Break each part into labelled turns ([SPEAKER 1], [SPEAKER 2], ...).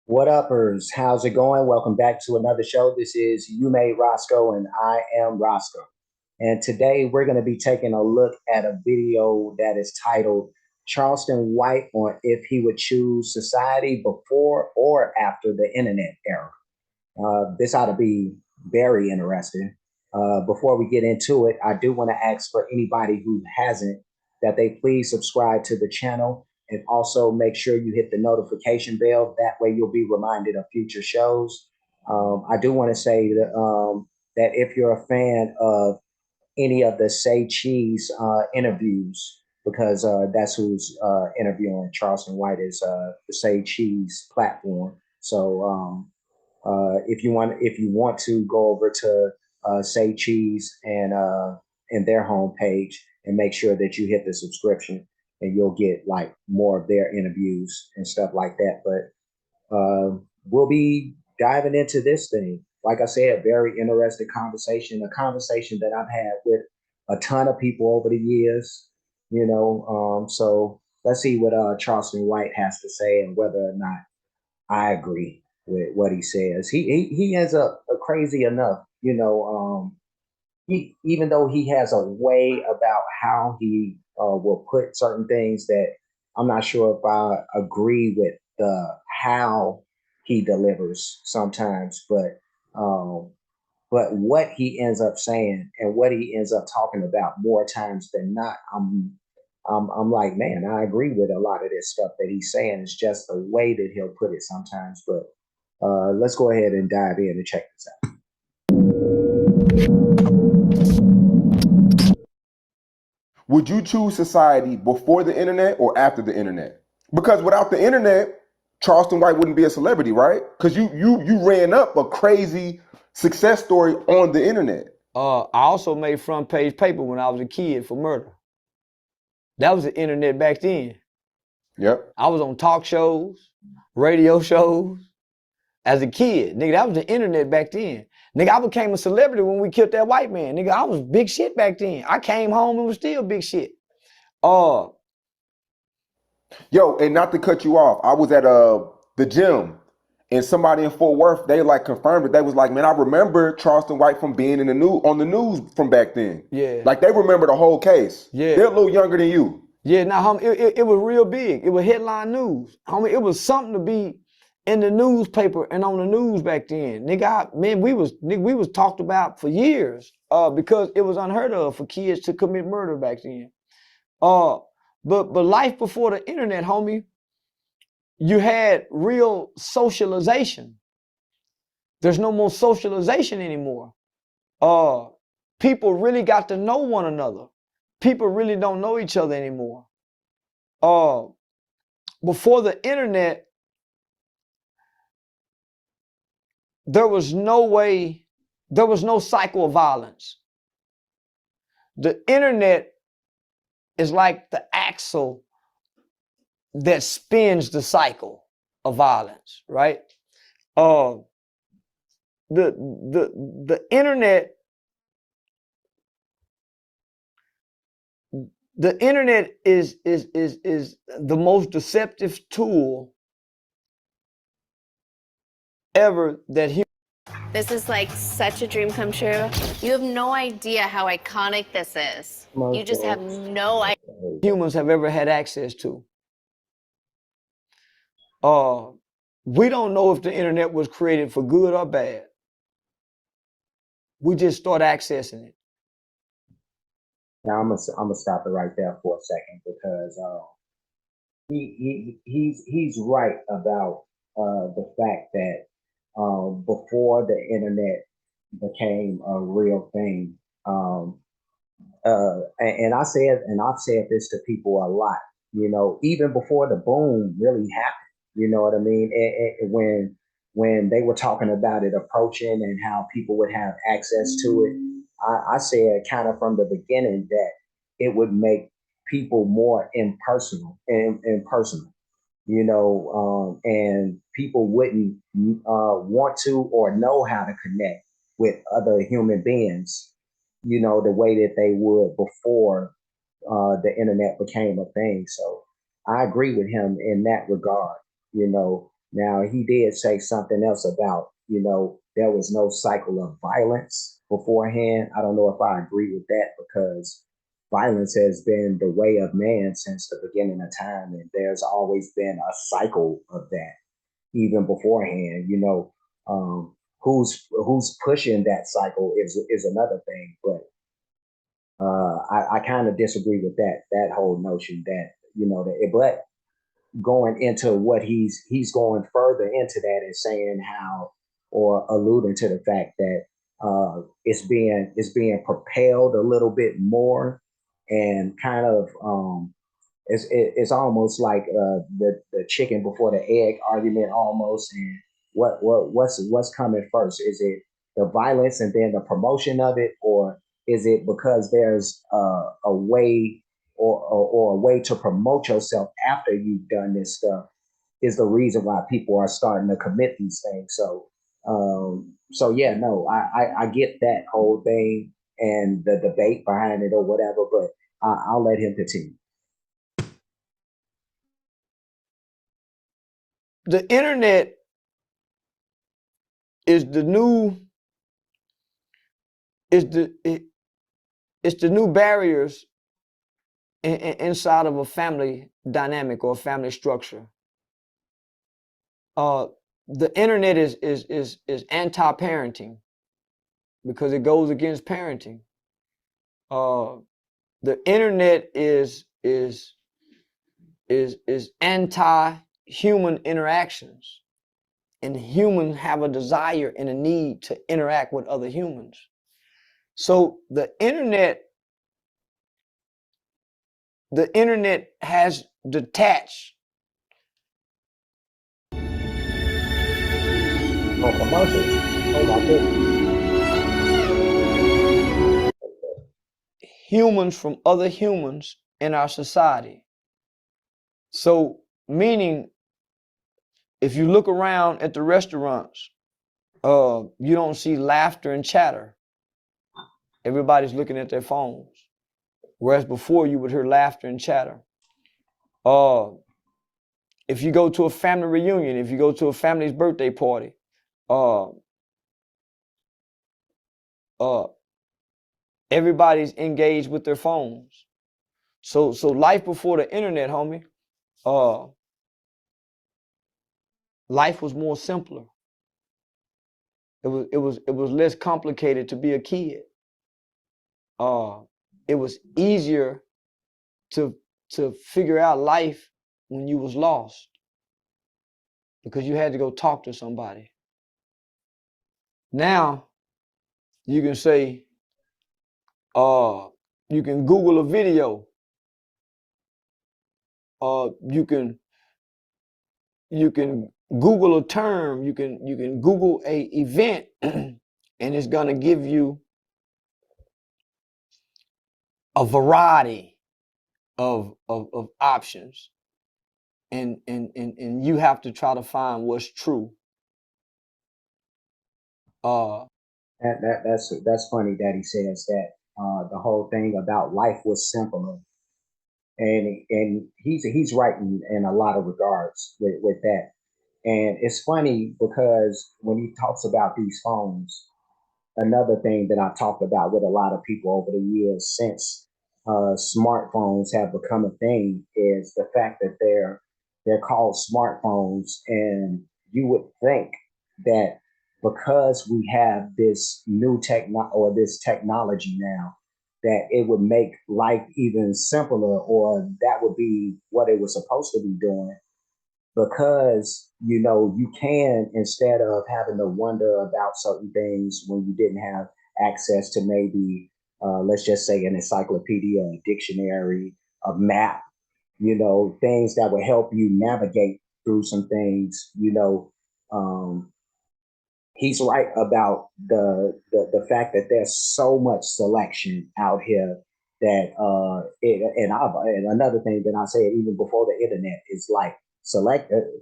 [SPEAKER 1] What uppers? How's it going? Welcome back to another show. This is You Made Roscoe, and I am Roscoe. And today we're going to be taking a look at a video that is titled Charleston White on if he would choose society before or after the internet era. This ought to be very interesting. Before we get into it, I do want to ask for anybody who hasn't that they please subscribe to the channel and also make sure you hit the notification bell. That way you'll be reminded of future shows. I do want to say that if you're a fan of any of the Say Cheese interviews, because that's who's interviewing Charleston White is the Say Cheese platform. So if you want to go over to Say Cheese and their homepage and make sure that you hit the subscription, and you'll get like more of their interviews and stuff like that. But we'll be diving into this thing. Like I said, a very interesting conversation, a conversation that I've had with a ton of people over the years. So let's see what Charleston White has to say and whether or not I agree with what he says. He has a crazy enough, he even though he has a way about how he will put certain things that I'm not sure if I agree with the how he delivers sometimes, um, but what he ends up saying and what he ends up talking about more times than not, I'm like, man, I agree with a lot of this stuff that he's saying. It's just the way that he'll put it sometimes. But let's go ahead and dive in and check this out.
[SPEAKER 2] Would you choose society before the internet or after the internet? Because without the internet, Charleston White wouldn't be a celebrity, right? Because you ran up a crazy success story on the internet.
[SPEAKER 3] I also made front page paper when I was a kid for murder. That was the internet back then.
[SPEAKER 2] Yep.
[SPEAKER 3] I was on talk shows, radio shows as a kid. Nigga, that was the internet back then. Nigga, I became a celebrity when we killed that white man. Nigga, I was big shit back then. I came home and was still big shit.
[SPEAKER 2] Yo, and not to cut you off, I was at the gym and somebody in Fort Worth, they like confirmed it. They was like, man, I remember Charleston White from being in the news on the news from back then.
[SPEAKER 3] Yeah.
[SPEAKER 2] Like they remember the whole case.
[SPEAKER 3] Yeah.
[SPEAKER 2] They're a little younger than you.
[SPEAKER 3] Yeah, now, homie, it was real big. It was headline news. Homie, it was something to be in the newspaper and on the news back then. Nigga, we was talked about for years because it was unheard of for kids to commit murder back then. But life before the internet, homie, you had real socialization. There's no more socialization anymore. People really got to know one another. People really don't know each other anymore. Before the internet, there was no cycle of violence. The internet is like the axle that spins the cycle of violence, right? The internet is the most deceptive tool ever that
[SPEAKER 4] This is like such a dream come true. You have no idea how iconic this is. You just have no idea.
[SPEAKER 3] Humans have ever had access to. We don't know if the internet was created for good or bad. We just start accessing it.
[SPEAKER 1] Now I'm gonna stop it right there for a second because he's right about the fact that before the internet became a real thing, and I've said this to people a lot. Even before the boom really happened. You know what I mean? When they were talking about it approaching and how people would have access to it, I said kind of from the beginning that it would make people more impersonal, and people wouldn't want to or know how to connect with other human beings, the way that they would before the internet became a thing. So I agree with him in that regard. Now, he did say something else about, there was no cycle of violence beforehand. I don't know if I agree with that because violence has been the way of man since the beginning of time. And there's always been a cycle of that even beforehand, who's pushing that cycle is another thing. But I kind of disagree with that whole notion that, but going into what he's going further into that and saying how or alluding to the fact that it's being propelled a little bit more and kind of it's almost like the chicken before the egg argument almost. And what's coming first? Is it the violence and then the promotion of it, or is it because there's a way or a way to promote yourself after you've done this stuff is the reason why people are starting to commit these things. So yeah, no, I get that whole thing and the debate behind it or whatever, but I'll let him continue.
[SPEAKER 3] The internet is the new it's the new barriers inside of a family dynamic or a family structure. The internet is anti-parenting because it goes against parenting. The internet is anti-human interactions, and humans have a desire and a need to interact with other humans. So the internet has detached.
[SPEAKER 1] Oh, commercials. Oh my goodness.
[SPEAKER 3] Humans from other humans in our society. So, meaning, if you look around at the restaurants, you don't see laughter and chatter. Everybody's looking at their phones. Whereas before you would hear laughter and chatter. If you go to a family reunion, if you go to a family's birthday party, everybody's engaged with their phones. So life before the internet, homie, life was more simpler. It was less complicated to be a kid. It was easier to figure out life when you was lost because you had to go talk to somebody. Now you can say, you can Google a video. You can Google a term. You can Google a event, and it's gonna give you a variety of options, and you have to try to find what's true.
[SPEAKER 1] That's funny that he says that. The whole thing about life was simpler, and he's right in a lot of regards with that. And it's funny because when he talks about these phones, another thing that I talked about with a lot of people over the years since smartphones have become a thing is the fact that they're called smartphones, and you would think that because we have this new this technology now, that it would make life even simpler, or that would be what it was supposed to be doing because you can, instead of having to wonder about certain things when you didn't have access to maybe let's just say an encyclopedia, a dictionary, a map, things that would help you navigate through some things. He's right about the fact that there's so much selection out here that and another thing that I said even before the internet is like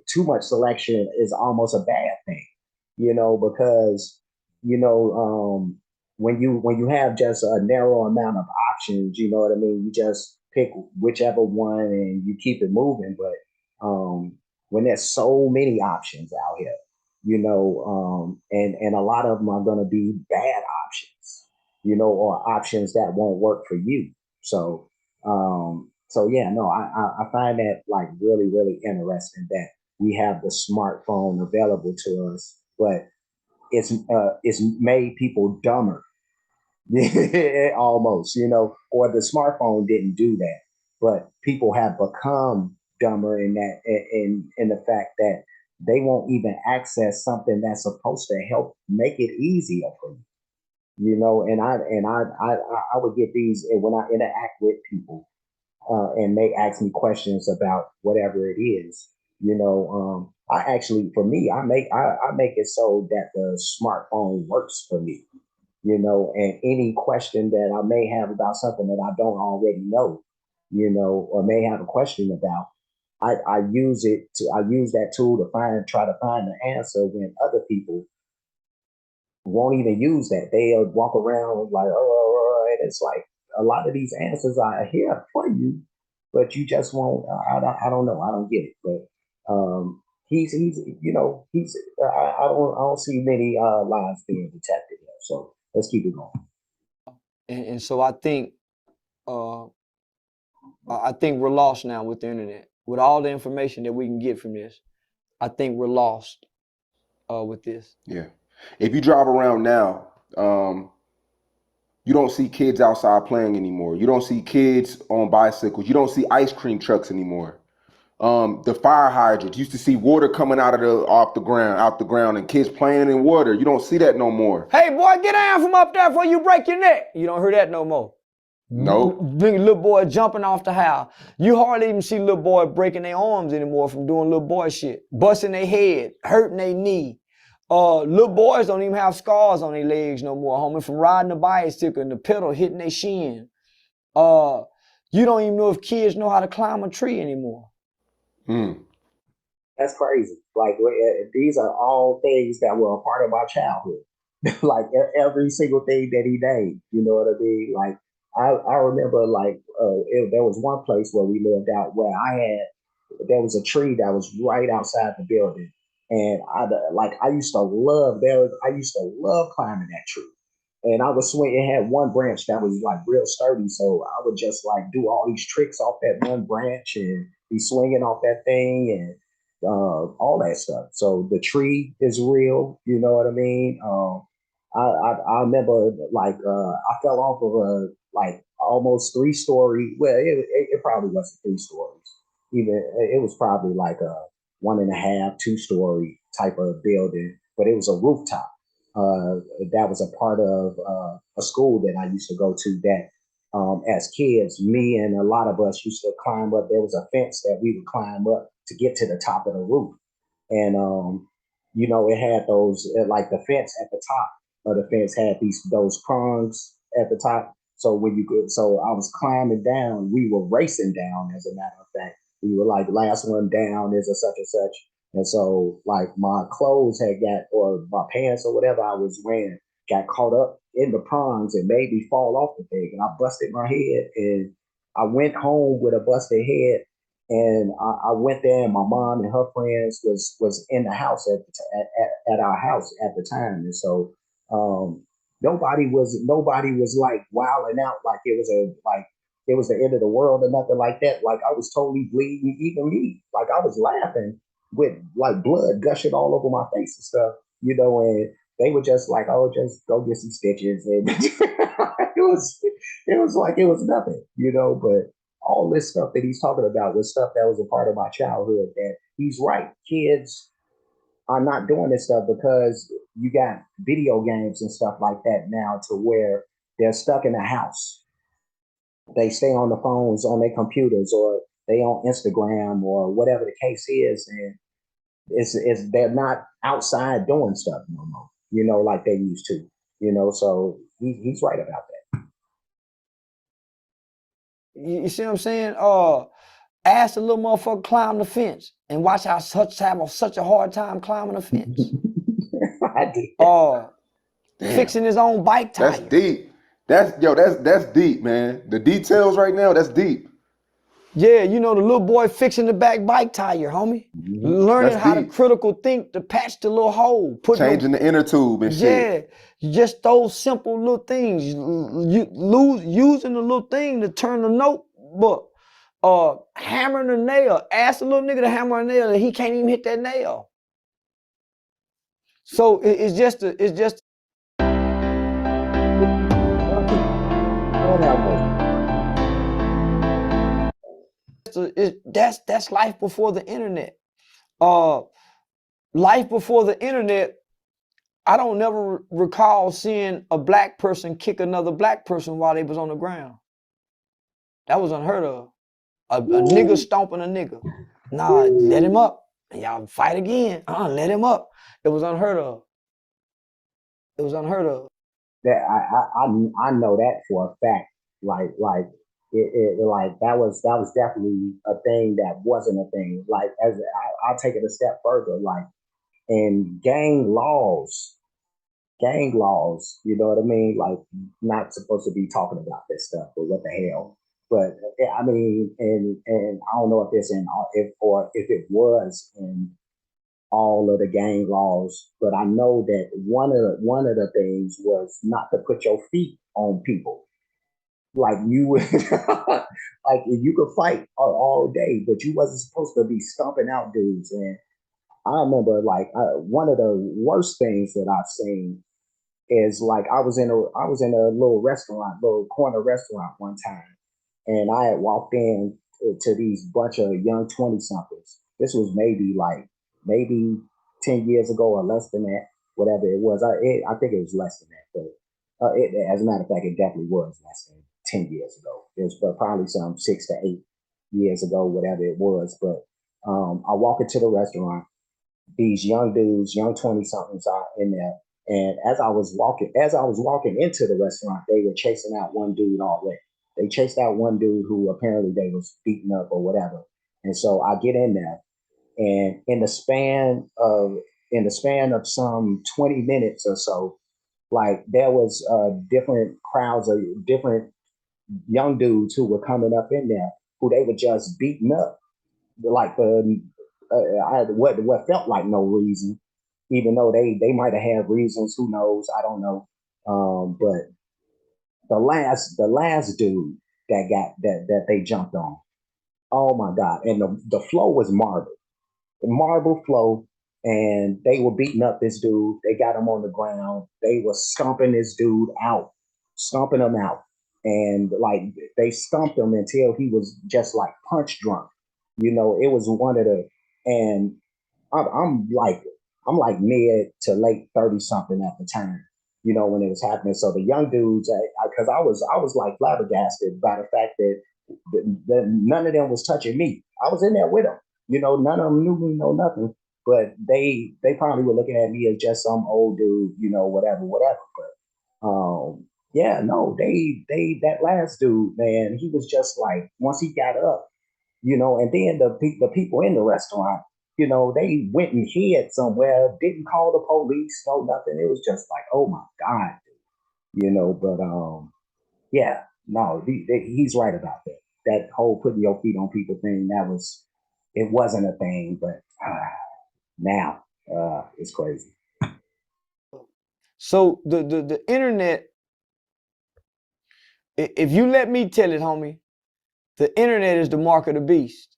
[SPEAKER 1] too much selection is almost a bad thing, because when you have just a narrow amount of options, you know what I mean, you just pick whichever one and you keep it moving. But when there's so many options out here, and a lot of them are going to be bad options, or options that won't work for you. So yeah, no, I find that like really, really interesting that we have the smartphone available to us, but it's made people dumber. Almost, or the smartphone didn't do that, but people have become dumber in that, in the fact that they won't even access something that's supposed to help make it easier for you. And I would get these when I interact with people, and they ask me questions about whatever it is. I actually, for me, I make it so that the smartphone works for me. And any question that I may have about something that I don't already know, or may have a question about, I use that tool to try to find the answer when other people won't even use that. They'll walk around like, oh, and it's like a lot of these answers are here for you, but you just won't. I don't know. I don't get it. But I don't see many lines being detected here. So let's keep it going.
[SPEAKER 3] And so uh, I think we're lost now with the internet. With all the information that we can get from this, I think we're lost with this.
[SPEAKER 2] Yeah. If you drive around now, you don't see kids outside playing anymore. You don't see kids on bicycles. You don't see ice cream trucks anymore. The fire hydrants, you used to see water coming out the ground, and kids playing in water. You don't see that no more.
[SPEAKER 3] Hey boy, get down from up there before you break your neck. You don't hear that no more.
[SPEAKER 2] Nope.
[SPEAKER 3] Little boy jumping off the house. You hardly even see little boy breaking their arms anymore from doing little boy shit. Busting their head, hurting their knee. Little boys don't even have scars on their legs no more, homie, from riding a bicycle and the pedal hitting their shin. You don't even know if kids know how to climb a tree anymore.
[SPEAKER 1] That's crazy. Like these are all things that were a part of my childhood. Like every single thing that he named, you know what I mean? Like I remember like there was one place where we lived out where there was a tree that was right outside the building, and I used to love climbing that tree. And I was swing. It had one branch that was like real sturdy, so I would just like do all these tricks off that one branch and be swinging off that thing and all that stuff. So the tree is real. You know what I mean? I remember like I fell off of a like almost 3 story. Well, it probably wasn't 3 stories. Even it was probably like a 1.5, 2 story type of building, but it was a rooftop. That was a part of a school that I used to go to. That as kids, me and a lot of us used to climb up. There was a fence that we would climb up to get to the top of the roof, and it had those like the fence at the top of the fence had those prongs at the top. So so I was climbing down. We were racing down, as a matter of fact. We were like last one down is a such and such. And so like my clothes or my pants or whatever I was wearing got caught up in the prongs and made me fall off the thing. And I busted my head, and I went home with a busted head. And I went there, and my mom and her friends was in the house at our house at the time. And so nobody was like wilding out like it was the end of the world or nothing like that. Like I was totally bleeding, even me. Like I was laughing with like blood gushing all over my face and stuff, and they were just like, oh, just go get some stitches. And it was like it was nothing, but all this stuff that he's talking about was stuff that was a part of my childhood. That he's right. Kids are not doing this stuff because you got video games and stuff like that now, to where they're stuck in the house. They stay on the phones, on their computers, or they on Instagram or whatever the case is, and it's they're not outside doing stuff no more, like they used to, So he's right about that.
[SPEAKER 3] You see what I'm saying? Ask the little motherfucker climb the fence and watch how have such a hard time climbing the fence.
[SPEAKER 1] I did.
[SPEAKER 3] Fixing his own bike tire.
[SPEAKER 2] That's deep. That's deep, man. The details right now, that's deep.
[SPEAKER 3] Yeah, you know, the little boy fixing the back bike tire, homie. Learning
[SPEAKER 2] That's
[SPEAKER 3] how to
[SPEAKER 2] deep.
[SPEAKER 3] critical think to patch the little hole. Putting
[SPEAKER 2] Changing the inner tube and shit.
[SPEAKER 3] yeah, just those simple little things. Using the little thing to turn the notebook. Hammering a nail. Ask the little nigga to hammer a nail and he can't even hit that nail. So it's just that's life before the internet. Life before the internet, I don't never recall seeing a black person kick another black person while they was on the ground. That was unheard of. A nigga stomping a nigga. Nah, let him up. Y'all fight again. Let him up. It was unheard of. It was unheard of.
[SPEAKER 1] That I know that for a fact. Like like that was definitely a thing that wasn't a thing. Like I'll take it a step further. Like in gang laws, you know what I mean? Like not supposed to be talking about this stuff, but what the hell? But I mean, and I don't know if it's in if it was in all of the gang laws, but I know that one of the things was not to put your feet on people. Like you would, like you could fight all day, but you wasn't supposed to be stomping out dudes. And I remember like one of the worst things that I've seen is like I was in a little restaurant, little corner restaurant one time, and I had walked in to these bunch of young 20 somethings. This was maybe 10 years ago or less than that, whatever it was. I think it was less than that, but as a matter of fact, it definitely was less than 10 years ago. It was probably some 6 to 8 years ago, whatever it was. But I walk into the restaurant, these young dudes, young 20 somethings are in there. And as I was walking into the restaurant, they were chasing out one dude already. They chased out one dude who apparently they was beating up or whatever. And so I get in there, and in the span of some 20 minutes or so, like there was different crowds of different young dudes who were coming up in there who they were just beating up like I had what felt like no reason, even though they might have had reasons. Who knows? I don't know. But the last dude that they jumped on. Oh my God! And the flow was marble flow, and they were beating up this dude. They got him on the ground. They were stomping this dude out, stomping him out, and like they stomped him until he was just like punch drunk. You know, it was one of the, and I'm like mid to late 30 something at the time. You know, when it was happening. So the young dudes, because I was like flabbergasted by the fact that none of them was touching me. I was in there with them. You know, none of them knew me, no nothing. But they probably were looking at me as just some old dude, you know, whatever. But yeah, no, they that last dude, man, he was just like once he got up, you know, and then the people in the restaurant, you know, they went and hid somewhere, didn't call the police, no nothing. It was just like, oh my God, you know. But yeah, no, he's right about that. That whole putting your feet on people thing, it wasn't a thing, but now it's crazy.
[SPEAKER 3] So the internet, if you let me tell it, homie, the internet is the mark of the beast.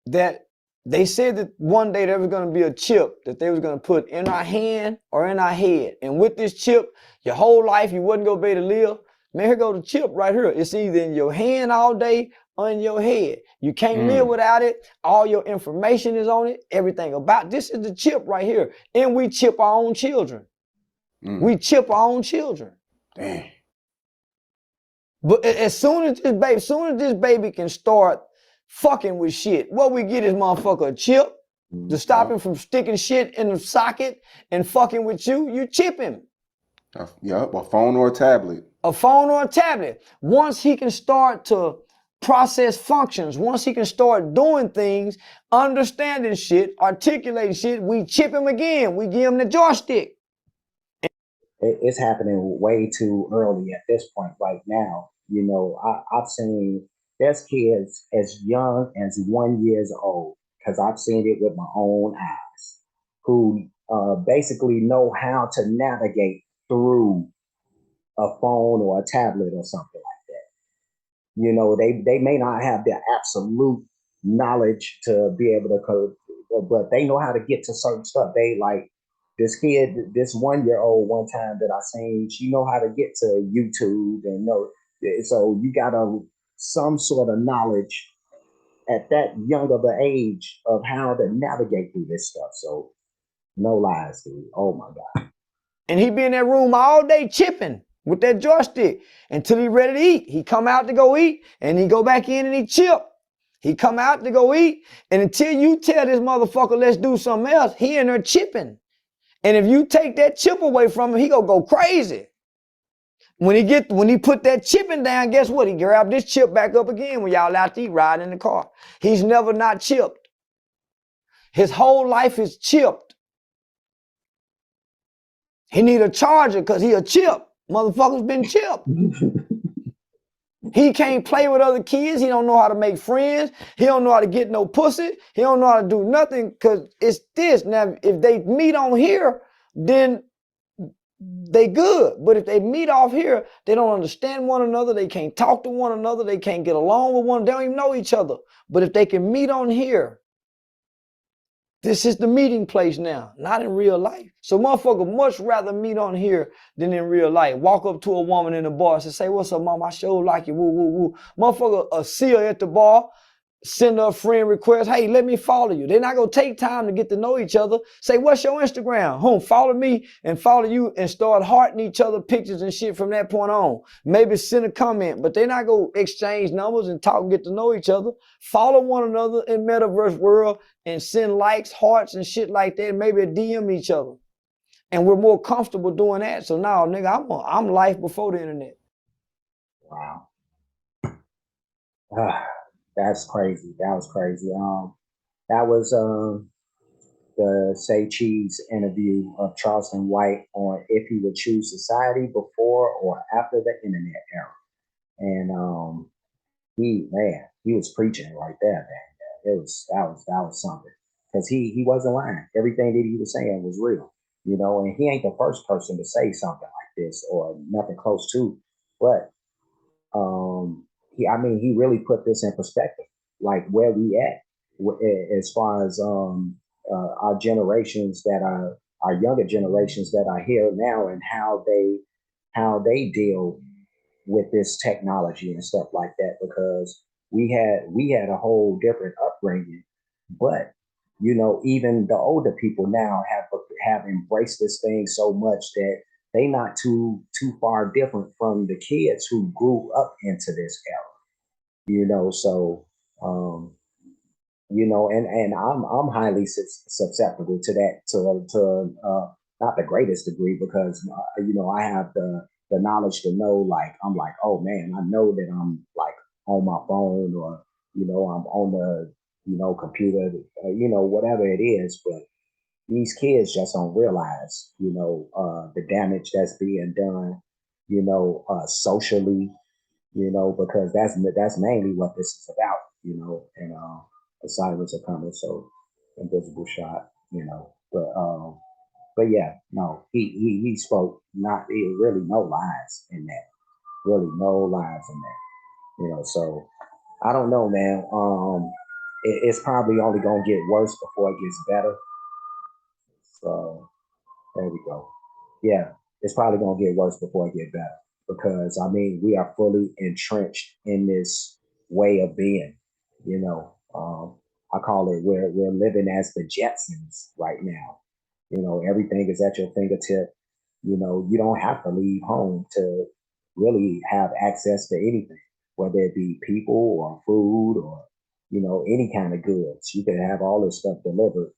[SPEAKER 3] That they said that one day there was going to be a chip that they was going to put in our hand or in our head. And with this chip, your whole life you wasn't going to be able to live. Man, here go the chip right here. It's either in your hand all day or in your head. You can't live without it. All your information is on it. Everything about this is the chip right here. And we chip our own children. We chip our own children.
[SPEAKER 2] Damn.
[SPEAKER 3] But as soon as this baby can start fucking with shit, what we get is motherfucker a chip to stop him from sticking shit in the socket and fucking with you. You chip him.
[SPEAKER 2] Yep, a phone or a tablet.
[SPEAKER 3] A phone or a tablet. Once he can start to process functions, once he can start doing things, understanding shit, articulating shit, we chip him again. We give him the joystick.
[SPEAKER 1] It's happening way too early at this point right now. You know, I've seen there's kids as young as 1 year old, because I've seen it with my own eyes, who basically know how to navigate through a phone or a tablet or something like that. You know, they may not have the absolute knowledge to be able to code, but they know how to get to certain stuff. They like this kid, this 1 year old one time that I seen, she know how to get to YouTube and know. So you got some sort of knowledge at that young of an age of how to navigate through this stuff. So no lies, dude. Oh my God.
[SPEAKER 3] And he be in that room all day chipping with that joystick until he ready to eat. He come out to go eat, and he go back in and he chip. He come out to go eat, and until you tell this motherfucker, let's do something else, he in there chipping. And if you take that chip away from him, he gonna go crazy. When he put that chipping down, guess what? He grab this chip back up again when y'all out to eat, ride in the car. He's never not chipped. His whole life is chipped. He need a charger because he a chip. Motherfucker's been chipped. He can't play with other kids. He don't know how to make friends. He don't know how to get no pussy. He don't know how to do nothing because it's this. Now, if they meet on here, then they good. But if they meet off here, they don't understand one another. They can't talk to one another. They can't get along with one. They don't even know each other. But if they can meet on here, this is the meeting place now, not in real life. So motherfucker much rather meet on here than in real life. Walk up to a woman in the bar and say, what's up, mom? I sure like you, woo, woo, woo. Motherfucker see her at the bar, send her a friend request. Hey, let me follow you. They're not going to take time to get to know each other. Say, what's your Instagram? Follow me and follow you and start hearting each other pictures and shit from that point on. Maybe send a comment, but they're not going to exchange numbers and talk and get to know each other. Follow one another in metaverse world and send likes, hearts, and shit like that. Maybe DM each other. And we're more comfortable doing that. So now, nigga, I'm life before the internet.
[SPEAKER 1] Wow. That's crazy. That was crazy. That was the Say Cheese interview of Charleston White on if he would choose society before or after the internet era. And he was preaching right there, man. That was something. Because he wasn't lying. Everything that he was saying was real. You know, and he ain't the first person to say something like this or nothing close to. But he really put this in perspective, like where we at as far as our generations that are our younger generations that are here now, and how they deal with this technology and stuff like that, because we had a whole different upbringing. But you know, even the older people now have embraced this thing so much that they not too far different from the kids who grew up into this era. You know, so you know, and I'm highly susceptible to that, to not the greatest degree, because you know, I have the knowledge to know, like I'm like, oh man, I know that I'm like on my phone, or you know, I'm on the, you know, computer, you know, whatever it is. But these kids just don't realize, you know, the damage that's being done, you know, socially, you know, because that's mainly what this is about, you know. And the sirens are coming, so invisible shot, you know. But yeah, no, he spoke not really no lies in that, really no lies in that, you know. So I don't know, man. It's probably only gonna get worse before it gets better. So there we go. Yeah, it's probably gonna get worse before it get better, because I mean we are fully entrenched in this way of being. You know, I call it we're living as the Jetsons right now. You know, everything is at your fingertip. You know, you don't have to leave home to really have access to anything, whether it be people or food or, you know, any kind of goods. You can have all this stuff delivered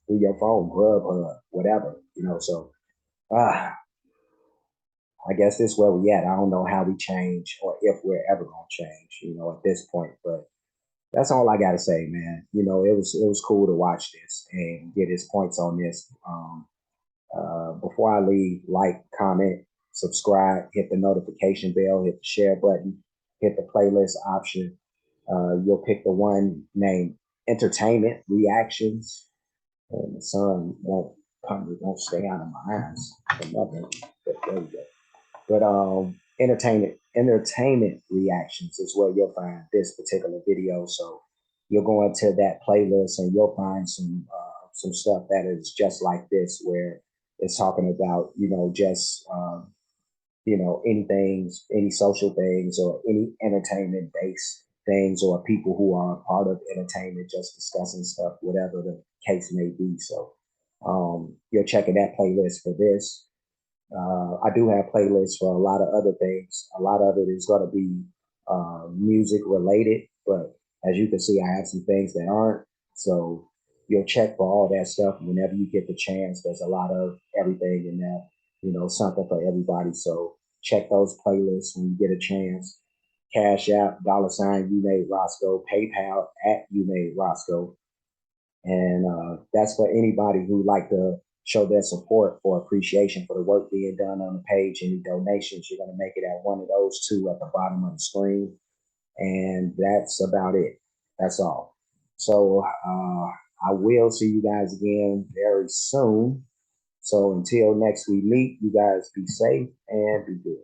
[SPEAKER 1] through your phone, Grubhub, whatever. You know, so I guess this is where we at. I don't know how we change or if we're ever gonna change. You know, at this point, but that's all I gotta say, man. You know, it was cool to watch this and get his points on this. Before I leave, like, comment, subscribe, hit the notification bell, hit the share button, hit the playlist option. You'll pick the one named Entertainment Reactions, and the sun won't stay out of my eyes for nothing. But there you go. But entertainment reactions is where you'll find this particular video. So you'll go into that playlist and you'll find some stuff that is just like this, where it's talking about just anything, any social things, or any entertainment based things, or people who are a part of entertainment just discussing stuff, whatever the case may be. So you're checking that playlist for this. I do have playlists for a lot of other things. A lot of it is going to be music related, but as you can see, I have some things that aren't. So you'll check for all that stuff whenever you get the chance. There's a lot of everything in there, something for everybody. So check those playlists when you get a chance. Cash App, $ You Made Roscoe, PayPal at You Made Roscoe. And that's for anybody who like to show their support or appreciation for the work being done on the page. Any donations, you're going to make it at one of those two at the bottom of the screen. And that's about it. That's all. So I will see you guys again very soon. So until next we meet, you guys be safe and be good.